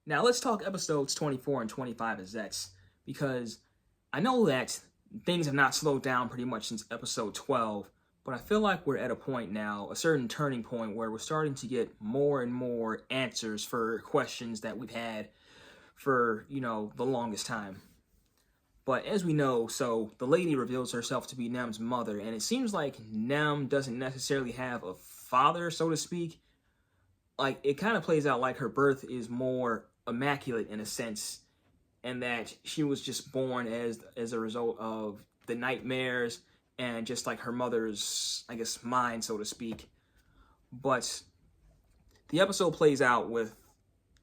Now let's talk episodes 24 and 25 of ZETZ, because I know that things have not slowed down pretty much since episode 12, but I feel like we're at a point now, a certain turning point, where we're starting to get more and more answers for questions that we've had for, the longest time. But as we know, so the lady reveals herself to be Nem's mother, and it seems like Nem doesn't necessarily have a father, so to speak. Like, it kind of plays out like her birth is more immaculate in a sense, and that she was just born as a result of the nightmares and just like her mother's, I guess, mind, so to speak. But the episode plays out with,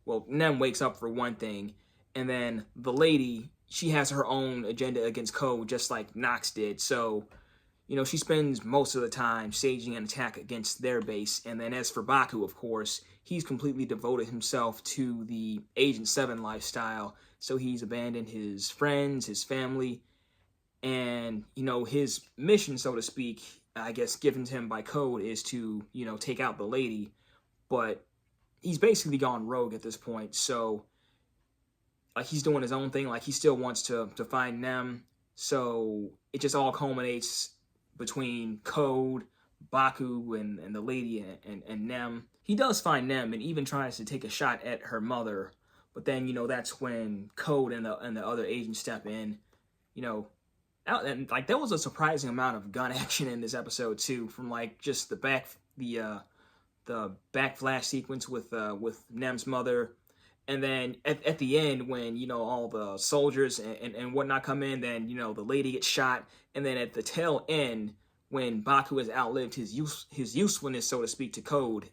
well, Nem wakes up for one thing, and then the lady, she has her own agenda against Code, just like Nox did. So, she spends most of the time staging an attack against their base. And then as for Baku, of course, he's completely devoted himself to the Agent 7 lifestyle. So he's abandoned his friends, his family, and, his mission, so to speak, I guess, given to him by Code is to, take out the lady. But he's basically gone rogue at this point. So, like, he's doing his own thing. Like, he still wants to find Nem. So it just all culminates between Code, Baku, and the lady and Nem. He does find Nem and even tries to take a shot at her mother, but then that's when Code and the other agents step in. And like, there was a surprising amount of gun action in this episode too, from like just the back flash sequence with Nem's mother. And then at the end, when, all the soldiers and whatnot come in, then, the lady gets shot. And then at the tail end, when Baku has outlived his usefulness, so to speak, to Code,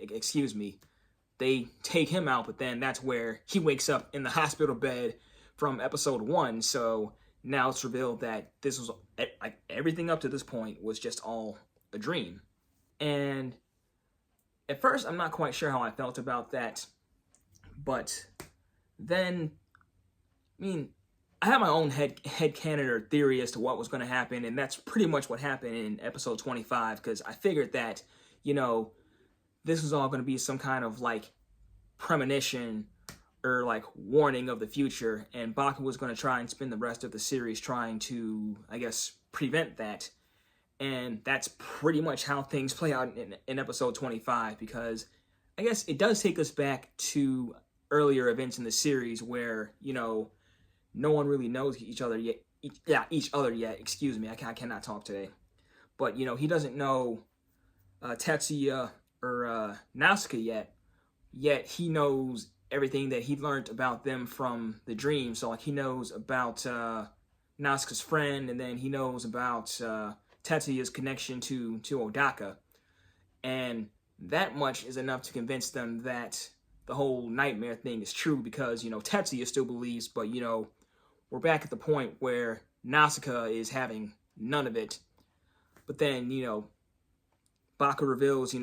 they take him out. But then that's where he wakes up in the hospital bed from episode 1. So now it's revealed that this was, like, everything up to this point was just all a dream. And at first, I'm not quite sure how I felt about that. But then, I have my own headcanon or theory as to what was going to happen, and that's pretty much what happened in episode 25, because I figured that, this was all going to be some kind of, like, premonition or, like, warning of the future, and Baku was going to try and spend the rest of the series trying to, I guess, prevent that. And that's pretty much how things play out in episode 25, because I guess it does take us back to earlier events in the series where, no one really knows each other yet. Excuse me, I cannot talk today. But, he doesn't know Tetsuya or Nausicaa yet he knows everything that he learned about them from the dream. So, like, he knows about Nausicaa's friend, and then he knows about Tetsuya's connection to Odaka. And that much is enough to convince them that the whole nightmare thing is true, because, Tetsuya still believes, but, we're back at the point where Nausicaa is having none of it. But then, Baku reveals,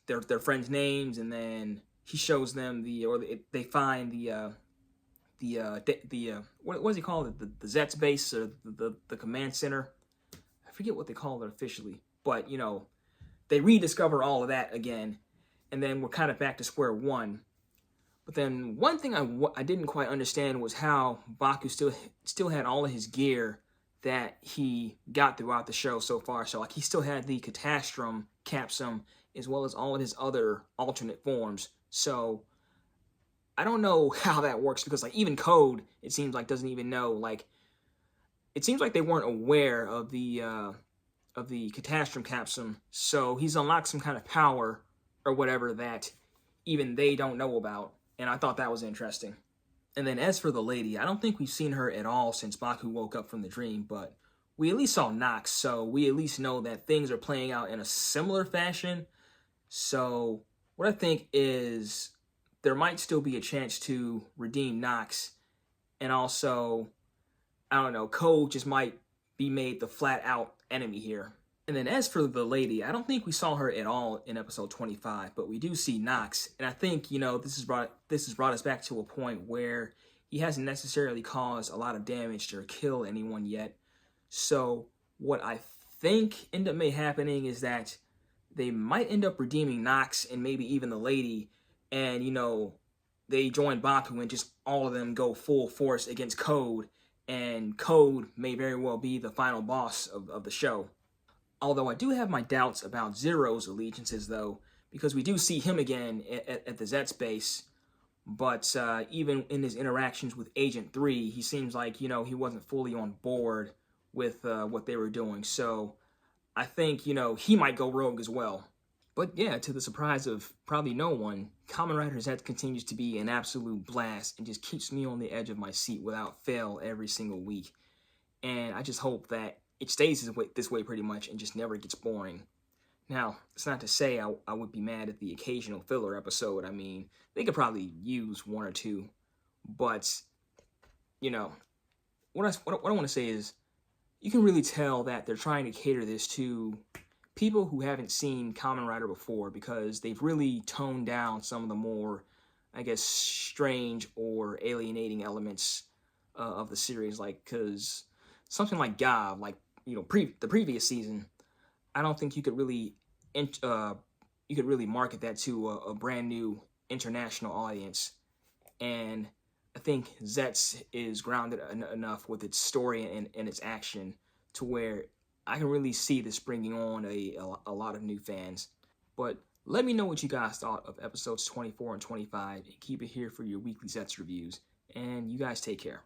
their friends' names, and then he shows them they find what does he call it? The ZETZ base, or the command center. I forget what they call it officially, but, they rediscover all of that again, and then we're kind of back to square one. But then one thing I didn't quite understand was how Baku still had all of his gear that he got throughout the show so far. So, like, he still had the Catastrum Capsum as well as all of his other alternate forms. So I don't know how that works, because, like, even Code, it seems like, doesn't even know. Like, it seems like they weren't aware of the Catastrum Capsum, so he's unlocked some kind of power or whatever that even they don't know about, and I thought that was interesting. And then as for the lady, I don't think we've seen her at all since Baku woke up from the dream, but we at least saw Nox, so we at least know that things are playing out in a similar fashion. So what I think is there might still be a chance to redeem Nox, and also, I don't know, Code just might be made the flat-out enemy here. And then as for the lady, I don't think we saw her at all in episode 25, but we do see Nox, and I think, this has brought us back to a point where he hasn't necessarily caused a lot of damage or kill anyone yet. So what I think end up may happening is that they might end up redeeming Nox and maybe even the lady, and, they join Baku and just all of them go full force against Code, and Code may very well be the final boss of the show. Although I do have my doubts about Zero's allegiances, though, because we do see him again at the ZETZ base, but even in his interactions with Agent 3, he seems like, he wasn't fully on board with what they were doing. So I think, he might go rogue as well. But yeah, to the surprise of probably no one, Kamen Rider ZETZ continues to be an absolute blast and just keeps me on the edge of my seat without fail every single week. And I just hope that it stays this way pretty much and just never gets boring. Now, it's not to say I would be mad at the occasional filler episode. I mean, they could probably use one or two. But, what I want to say is, you can really tell that they're trying to cater this to people who haven't seen Kamen Rider before, because they've really toned down some of the more, I guess, strange or alienating elements of the series. Like, because something like Gav, like, the previous season, I don't think you could really market that to a brand new international audience. And I think ZETZ is grounded enough with its story and its action to where I can really see this bringing on a lot of new fans. But let me know what you guys thought of episodes 24 and 25, and keep it here for your weekly ZETZ reviews. And you guys take care.